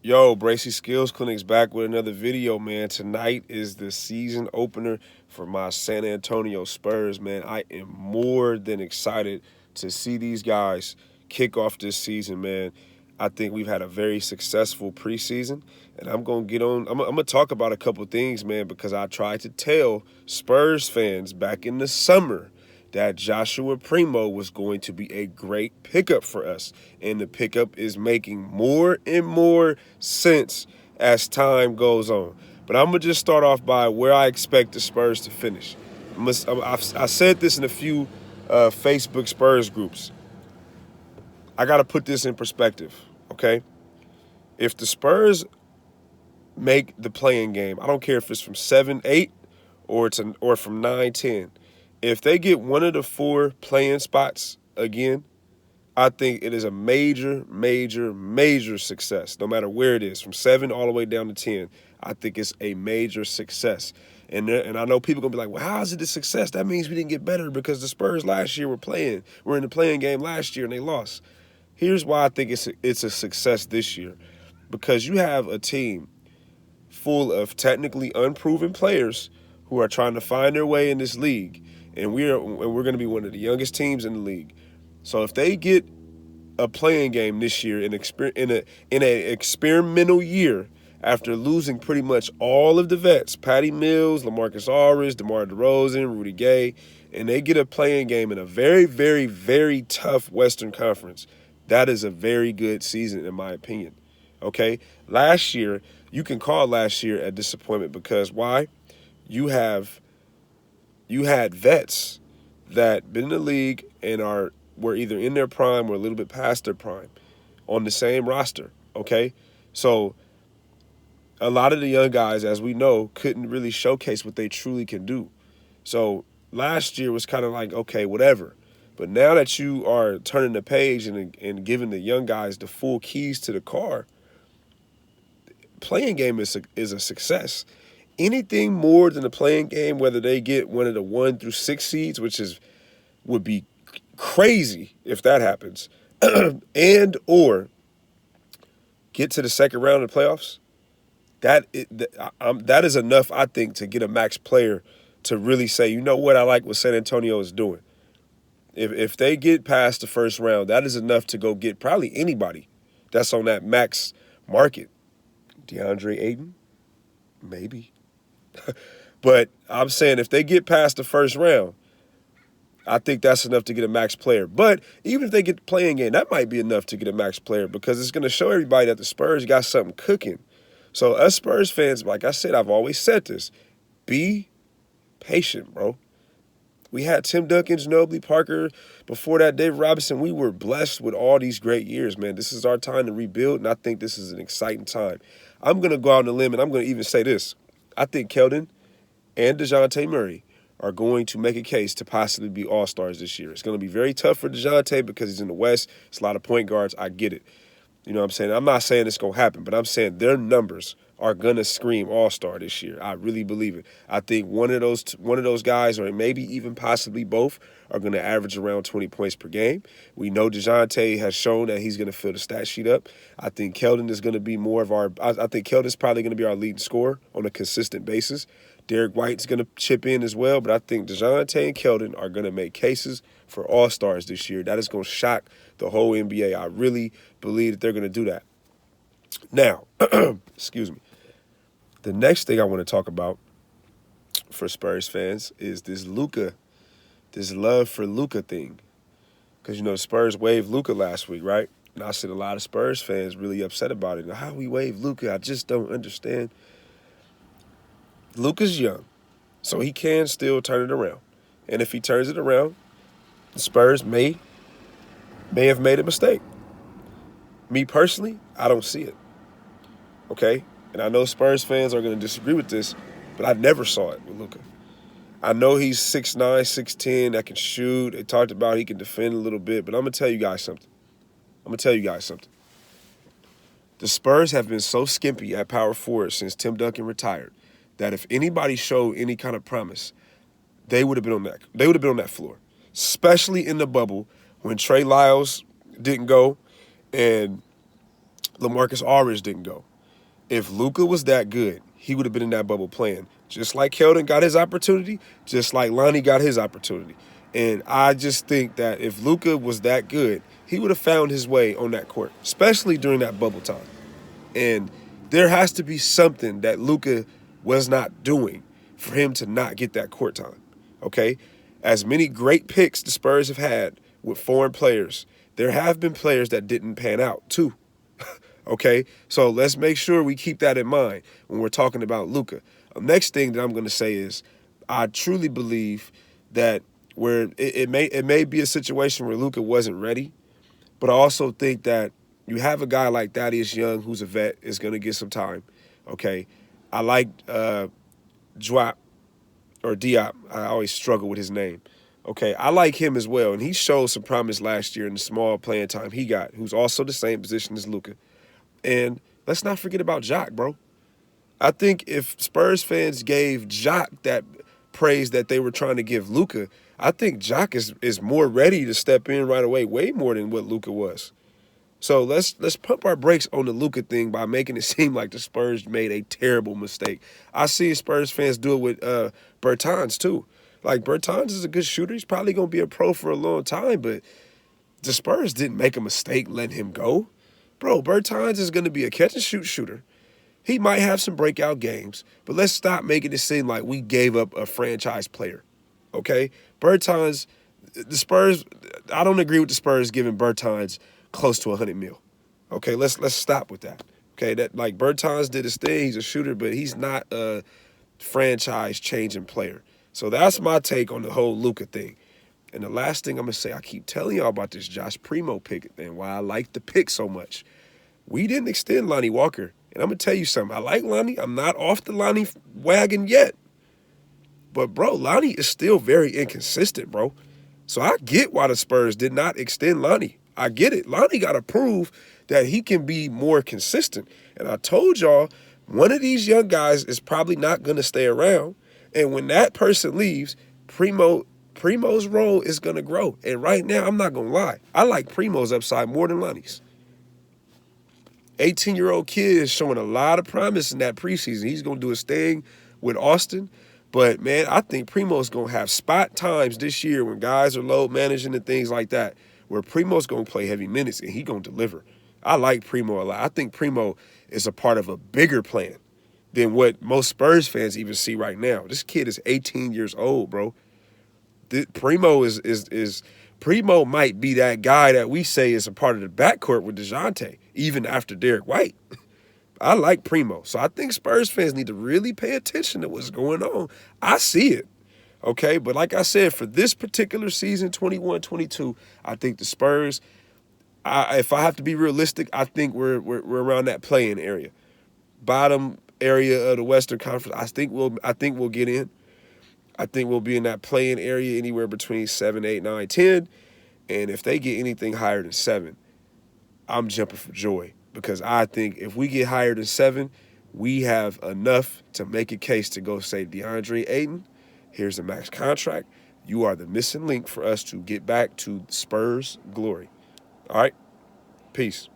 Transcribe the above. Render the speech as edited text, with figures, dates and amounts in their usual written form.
Yo, Bracy Skills Clinic's back with another video, man. Tonight is the season opener for my San Antonio Spurs, man. I am more than excited to see these guys kick off this season, man. I think we've had a very successful preseason, and I'm going to get on. I'm going to talk about a couple things, man, because I tried to tell Spurs fans back in the summer that Joshua Primo was going to be a great pickup for us. And the pickup is making more and more sense as time goes on. But I'm going to just start off by where I expect the Spurs to finish. I said this in a few Facebook Spurs groups. I got to put this in perspective, okay? If the Spurs make the playing game, I don't care if it's from 7-8 or from 9-10. If they get one of the four playing spots again, I think it is a major, major, major success, no matter where it is, from 7 all the way down to 10. I think it's a major success. And I know people are going to be like, well, how is it a success? That means we didn't get better because the Spurs last year were in the playing game last year and they lost. Here's why I think it's a success this year. Because you have a team full of technically unproven players who are trying to find their way in this league. And we're going to be one of the youngest teams in the league. So if they get a playing game this year in an experimental year after losing pretty much all of the vets, Patty Mills, LaMarcus Aldridge, DeMar DeRozan, Rudy Gay, and they get a playing game in a very, very, very tough Western Conference, that is a very good season in my opinion. Okay? Last year, you can call last year a disappointment because why? You had vets that been in the league and were either in their prime or a little bit past their prime on the same roster, okay? So a lot of the young guys, as we know, couldn't really showcase what they truly can do. So last year was kind of like, okay, whatever. But now that you are turning the page and giving the young guys the full keys to the car, playing game is a success. Anything more than the playing game, whether they get one of the 1 through 6 seeds, would be crazy if that happens, and or get to the second round of the playoffs, that is enough, I think, to get a max player to really say, you know what, I like what San Antonio is doing. If they get past the first round, that is enough to go get probably anybody that's on that max market. DeAndre Ayton, maybe. But I'm saying if they get past the first round, I think that's enough to get a max player. But even if they get the playing game, that might be enough to get a max player because it's going to show everybody that the Spurs got something cooking. So us Spurs fans, like I said, I've always said this, be patient, bro. We had Tim Duncan, Ginobili, Parker. Before that, Dave Robinson. We were blessed with all these great years, man. This is our time to rebuild, and I think this is an exciting time. I'm going to go out on a limb, and I'm going to even say this. I think Keldon and DeJounte Murray are going to make a case to possibly be all-stars this year. It's going to be very tough for DeJounte because he's in the West. It's a lot of point guards. I get it. You know what I'm saying? I'm not saying it's going to happen, but I'm saying their numbers are going to scream all-star this year. I really believe it. I think one of those guys, or maybe even possibly both, are going to average around 20 points per game. We know DeJounte has shown that he's going to fill the stat sheet up. I think Keldon is going to be more of I think Keldon's probably going to be our leading scorer on a consistent basis. Derek White's going to chip in as well, but I think DeJounte and Keldon are going to make cases for all-stars this year. That is going to shock the whole NBA. I really believe that they're going to do that. Now, excuse me. The next thing I want to talk about for Spurs fans is this love for Luka thing. Because, you know, the Spurs waived Luka last week, right? And I seen a lot of Spurs fans really upset about it. How we waived Luka, I just don't understand. Luka's young, so he can still turn it around. And if he turns it around, the Spurs may have made a mistake. Me personally, I don't see it. Okay? And I know Spurs fans are going to disagree with this, but I never saw it with Luka. I know he's 6'9", 6'10", that can shoot. They talked about he can defend a little bit, but I'm going to tell you guys something. The Spurs have been so skimpy at power forward since Tim Duncan retired that if anybody showed any kind of promise, they would have been on that. They would have been on that floor, especially in the bubble when Trey Lyles didn't go and LaMarcus Aldridge didn't go. If Luka was that good, he would have been in that bubble playing. Just like Keldon got his opportunity, just like Lonnie got his opportunity. And I just think that if Luka was that good, he would have found his way on that court, especially during that bubble time. And there has to be something that Luka was not doing for him to not get that court time. Okay? As many great picks the Spurs have had with foreign players, there have been players that didn't pan out too. Okay? So let's make sure we keep that in mind when we're talking about Luka. Next thing that I'm going to say is I truly believe that where it may be a situation where Luka wasn't ready, but I also think that you have a guy like Thaddeus Young, who's a vet, is going to get some time. Okay, I like Dwap or Diop. I always struggle with his name. Okay, I like him as well, and he showed some promise last year in the small playing time he got. Who's also the same position as Luka. And let's not forget about Jock, bro. I think if Spurs fans gave Jock that praise that they were trying to give Luka, I think Jock is more ready to step in right away, way more than what Luka was. So let's pump our brakes on the Luka thing by making it seem like the Spurs made a terrible mistake. I see Spurs fans do it with Bertans too. Like Bertans is a good shooter. He's probably gonna be a pro for a long time, but the Spurs didn't make a mistake letting him go. Bro, Bertans is gonna be a catch and shoot shooter. He might have some breakout games, but let's stop making it seem like we gave up a franchise player. Okay? Bertans, the Spurs, I don't agree with the Spurs giving Bertans close to 100 mil. Okay, let's stop with that. Okay, that like Bertans did his thing, he's a shooter, but he's not a franchise changing player. So that's my take on the whole Luka thing. And the last thing I'm gonna say, I keep telling y'all about this Josh Primo pick and why I like the pick so much. We didn't extend Lonnie Walker. And I'm going to tell you something. I like Lonnie. I'm not off the Lonnie wagon yet. But, bro, Lonnie is still very inconsistent, bro. So I get why the Spurs did not extend Lonnie. I get it. Lonnie got to prove that he can be more consistent. And I told y'all, one of these young guys is probably not going to stay around. And when that person leaves, Primo's role is going to grow. And right now, I'm not going to lie. I like Primo's upside more than Lonnie's. 18-year-old kid is showing a lot of promise in that preseason. He's going to do his thing with Austin. But, man, I think Primo's going to have spot times this year when guys are load managing and things like that, where Primo's going to play heavy minutes and he's going to deliver. I like Primo a lot. I think Primo is a part of a bigger plan than what most Spurs fans even see right now. This kid is 18 years old, bro. Primo might be that guy that we say is a part of the backcourt with DeJounte, even after Derek White. I like Primo. So I think Spurs fans need to really pay attention to what's going on. I see it. Okay, but like I said, for this particular season, 21-22, I think the Spurs, if I have to be realistic, I think we're around that play-in area. Bottom area of the Western Conference, I think we'll get in. I think we'll be in that play-in area anywhere between 7, 8, 9, 10. And if they get anything higher than 7, I'm jumping for joy. Because I think if we get higher than 7, we have enough to make a case to go say, DeAndre Ayton, here's the max contract. You are the missing link for us to get back to Spurs glory. All right? Peace.